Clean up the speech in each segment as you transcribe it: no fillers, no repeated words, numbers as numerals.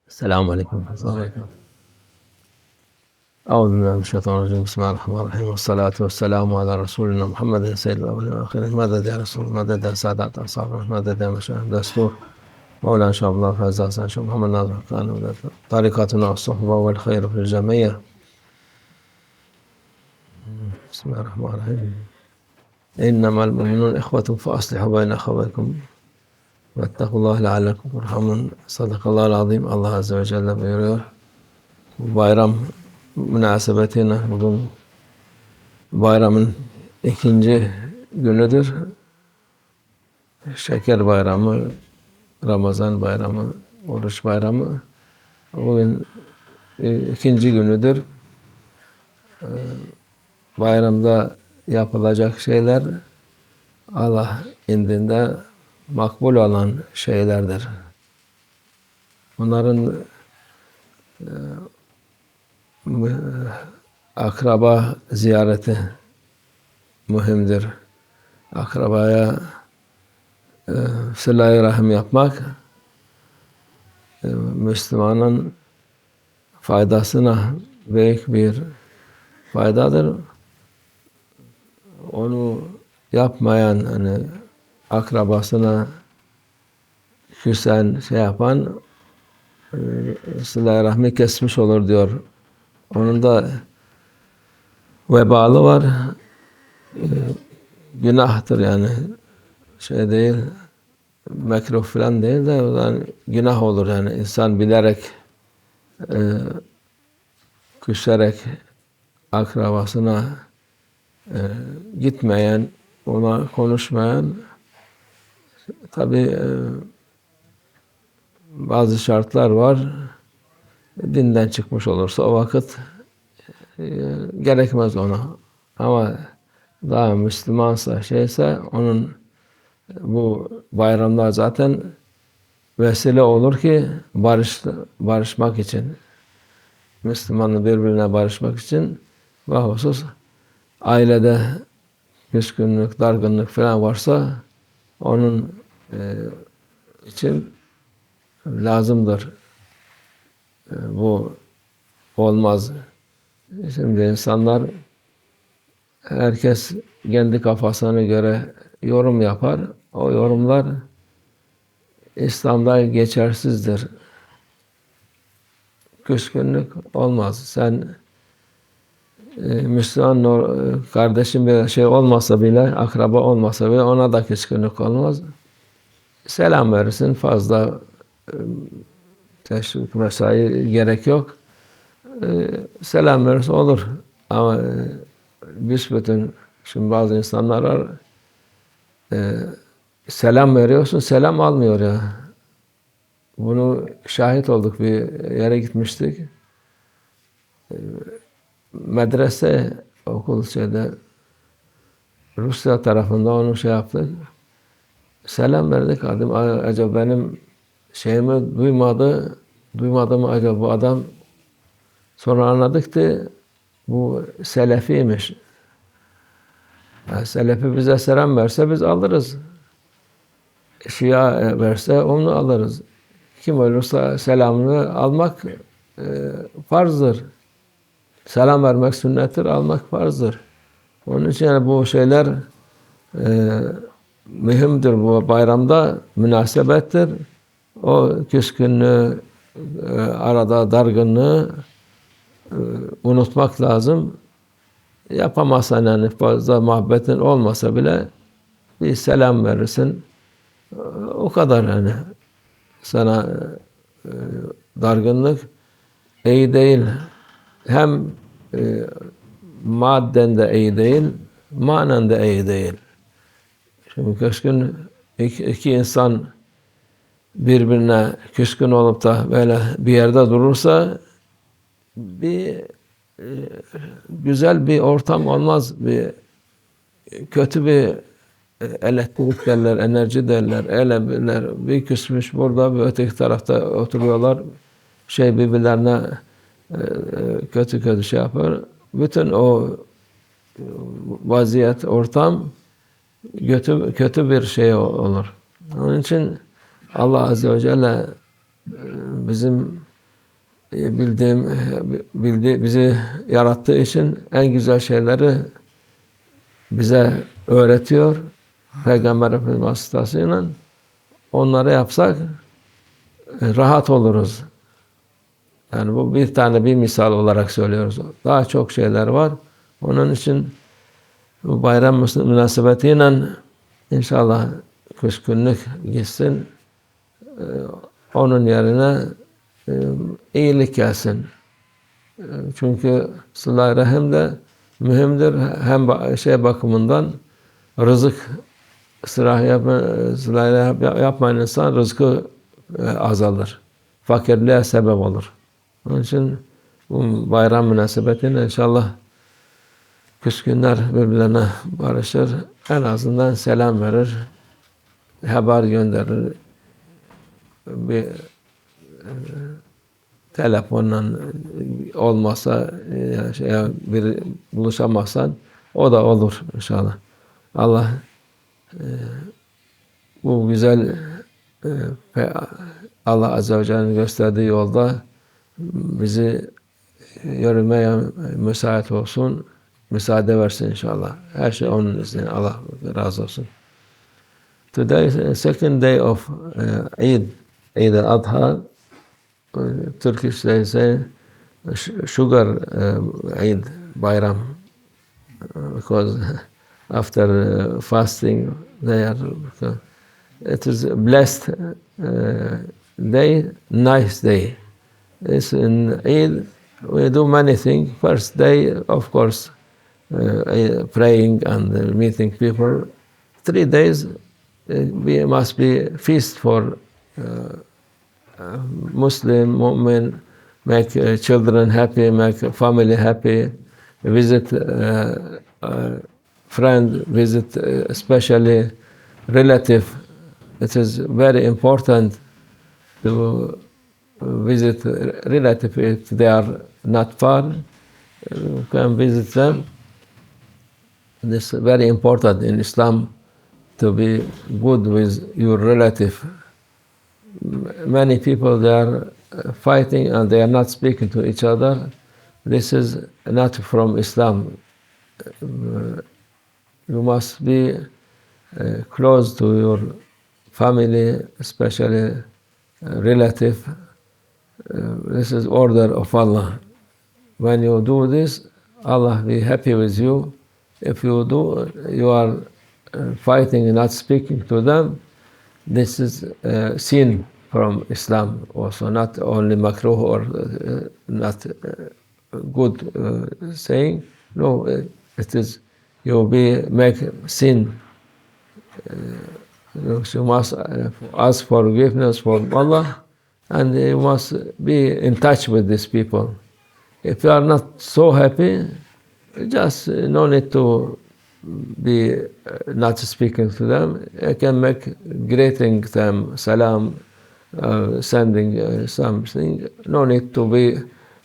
السلام عليكم. أعوذ بالله من الشيطان الرجيم. بسم الله الرحمن الرحيم، والصلاة والسلام على رسولنا محمد سيد الأولين والآخرين. مدد يا رسول، مدد يا سادات أصحابنا، مدد يا مشايخ دستور مولانا شاء الله فاز حسن شيخ محمد ناصر القانون. طريقتنا الصحبة والخير في الجميع. بسم الله الرحمن الرحيم. إنما المؤمنون إخوة فأصلحوا بين أخويكم واتقوا الله لعلكم ترحمون. Sadakallahu azim. Allah Azze ve Celle buyuruyor. Bu bayram münasebetine, bugün bayramın ikinci günüdür. Şeker bayramı, Ramazan bayramı, oruç bayramı. Bugün ikinci günüdür. Bayramda yapılacak şeyler Allah indinde makbul olan şeylerdir. Bunların akraba ziyareti mühimdir. Akrabaya sıla-i rahim yapmak Müslümanın faydasına büyük bir faydadır. Onu yapmayan, hani akrabasına küsen, yapan sıla-i rahmi kesmiş olur diyor. Onun da vebalı var. Günahtır yani. Şey değil, mekruh falan değil de yani günah olur yani. İnsan bilerek küserek akrabasına gitmeyen, ona konuşmayan, tabi bazı şartlar var. Dinden çıkmış olursa o vakit gerekmez ona. Ama daha Müslümansa, onun bu bayramlar zaten vesile olur ki barışmak için, Müslümanın birbirine barışmak için, bahusus ailede küskünlük, dargınlık falan varsa onun için lazımdır. Bu olmaz. Şimdi insanlar, herkes kendi kafasına göre yorum yapar. O yorumlar İslam'da geçersizdir. Küskünlük olmaz. Sen Müslüman kardeşin bir şey olmasa bile, akraba olmasa bile ona da küskünlük olmaz. Selam verirsin. Fazla teşvik mesai gerek yok. Selam verirsin olur. Ama büsbütün, şimdi bazı insanlar var, selam veriyorsun, selam almıyor ya. Bunu şahit olduk, bir yere gitmiştik. Medrese, okul Rusya tarafında onu yaptık. Selam verdik. Adam acaba benim şeyimi duymadı mı acaba bu adam? Sonra anladık ki bu selefiymiş. Yani selefi bize selam verse biz alırız. Şia verse onu alırız. Kim olursa selamını almak farzdır. Selam vermek sünnettir, almak farzdır. Onun için yani bu şeyler mühimdir. Bu bayramda münasebettir. O küskünlüğü, arada dargınlığı unutmak lazım. Yapamazsan yani fazla muhabbetin olmasa bile bir selam verirsin. O kadar yani. Sana dargınlık iyi değil. Hem madden de iyi değil, manen de iyi değil. Şimdi küskün iki insan birbirine küskün olup da böyle bir yerde durursa bir güzel bir ortam olmaz. Bir kötü bir elektrik derler, enerji derler, öyle bir küsmüş burada, bir öteki tarafta oturuyorlar. Birbirlerine kötü yapar. Bütün o vaziyet, ortam kötü bir şey olur. Onun için Allah Azze ve Celle bizim bizi yarattığı için en güzel şeyleri bize öğretiyor. Peygamber Efendimiz vasıtasıyla onları yapsak rahat oluruz. Yani bu bir misal olarak söylüyoruz. Daha çok şeyler var. Onun için bu bayram münasebetiyle inşallah küskünlük gitsin. Onun yerine iyilik gelsin. Çünkü sıla-i rahim de mühimdir. Hem bakımından rızık sıla-i rahim yapmayan insan rızkı azalır. Fakirliğe sebep olur. Onun için bu bayram münasebetiyle inşallah küskünler birbirlerine barışır. En azından selam verir. Haber gönderir. Bir telefonla olmasa bir buluşamazsan o da olur inşallah. Allah bu güzel Allah Azze ve Celle'nin gösterdiği yolda bizi yürümeye müsait olsun, müsaade versin inşallah. Her şey onun izniyle. Allah razı olsun. Today is the second day of Eid al-Adha. Turkish they say sugar Eid Bayram because after fasting they are. It is a blessed day, nice day. It's in Eid we do many things. First day, of course, praying and meeting people. 3 days we must be feast for Muslim, mu'min, make children happy, make family happy, visit friend, visit especially relative. It is very important to visit relative if they are not far. You can visit them. This is very important in Islam to be good with your relative. Many people they are fighting and they are not speaking to each other. This is not from Islam. You must be close to your family, especially relative. This is order of Allah. When you do this, Allah will be happy with you. If you are fighting and not speaking to them, this is sin from Islam also, not only makruh or not good saying. No, it is you make sin. You must ask forgiveness from Allah, and you must be in touch with these people. If you are not so happy, just no need to be not speaking to them. I can make greeting them, salam, sending something. No need to be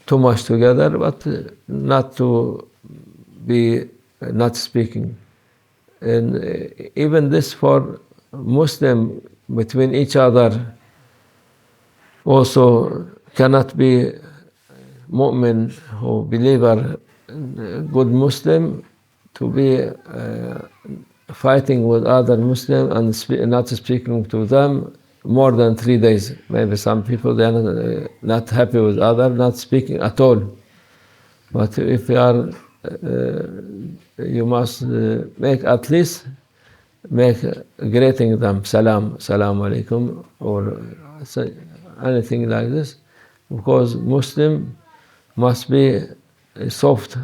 too much together, but not to be not speaking. And even this for Muslim between each other also cannot be mu'min who believer, good Muslim, to be fighting with other Muslim and not speaking to them more than 3 days. Maybe some people they are not happy with other, not speaking at all. But if you are, you must make at least greeting them, salam alaikum, or anything like this, because Muslim must be soft,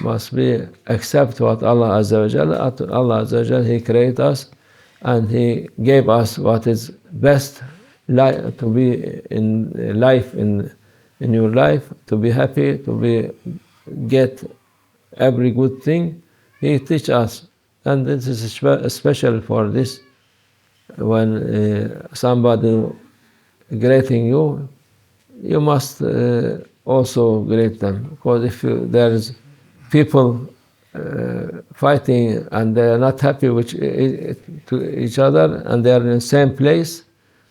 must be accept what Allah Azza wa Jalla. Allah Azza wa Jalla, He created us and He gave us what is best to be in life, in your life, to be happy, get every good thing. He teach us, and this is special for this. When somebody greeting you, you must also greet them, because if there is people fighting and they are not happy with to each other and they are in the same place,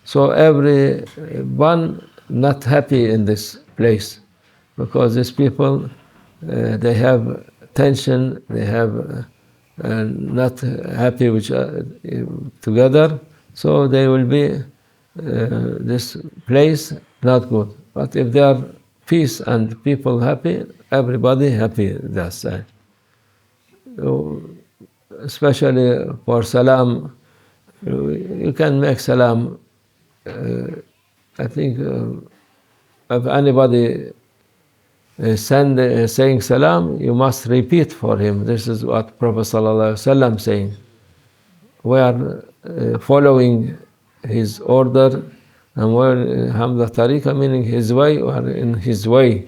so everyone not happy in this. place, because these people they have tension, they have not happy with together, so they will be this place not good. But if they are peace and people happy, everybody happy that side. So, especially for salam, you can make salam. I think if anybody saying salam, you must repeat for him. This is what Prophet ﷺ saying. We are following his order, and we're Hamza Tariqa, meaning his way, or in his way.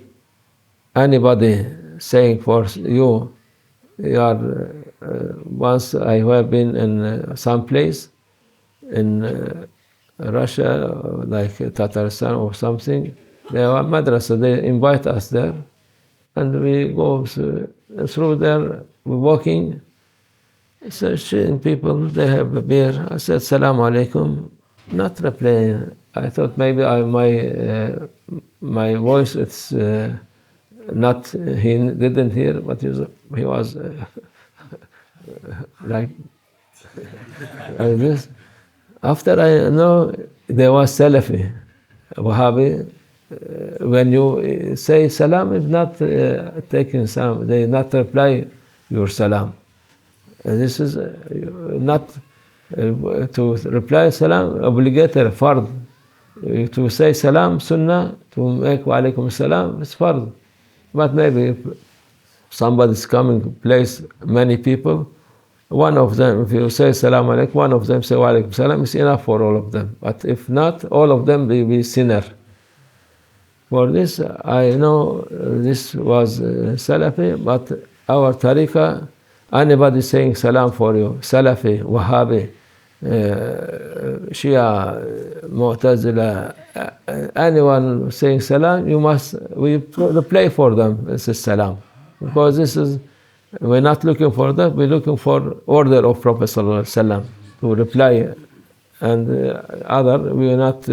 Anybody saying for you, you are, once I have been in some place in Russia, like Tatarstan or something, they are madrasa, they invite us there, and we go through there, we're walking, seeing people, they have a beer. I said, Salaam alaikum, not replying. I thought maybe my voice, it's not, he didn't hear, but he was like this. After I know there was Salafi, Wahhabi, when you say salam, is not taking salam, they not reply your salam. This is not to reply salam obligatory, fard. To say salam, sunnah, to make wa alaikum salam, it's fard. But maybe if somebody is coming, place many people, one of them, if you say salam alaikum, one of them say wa alaikum salam, it's enough for all of them. But if not, all of them will be sinner. For this, I know this was Salafi, but our tariqah, anybody saying salam for you, Salafi, Wahhabi, Shia, Mu'tazila, anyone saying salam, we play for them, this is salam. Because this is, we're not looking for that, we're looking for order of Prophet ﷺ to reply. And other, we are not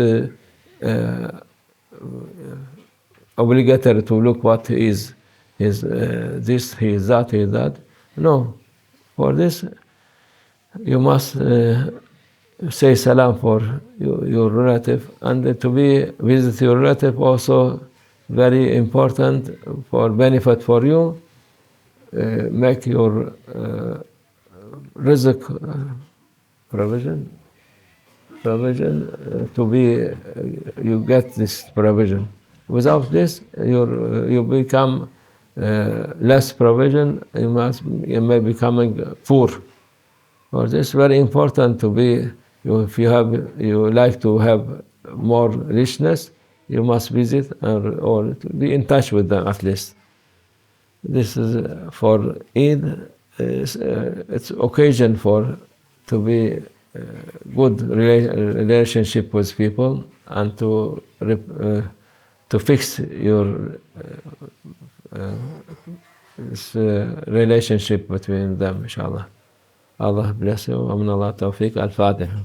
obligatory to look what is this, he is that, he is that. No. For this, you must say salam for your relative, and to visit your relative also very important for benefit for you. Make your rizq provision to be you get this provision. Without this, you become less provision. You may becoming poor. For this, very important to be. If you like to have more richness, you must visit or to be in touch with them at least. This is for Eid. It's occasion to be good relationship with people, and to fix your relationship between them, inshallah. Allah bless you. Amin Allah tawfiq. Al-Fatiha.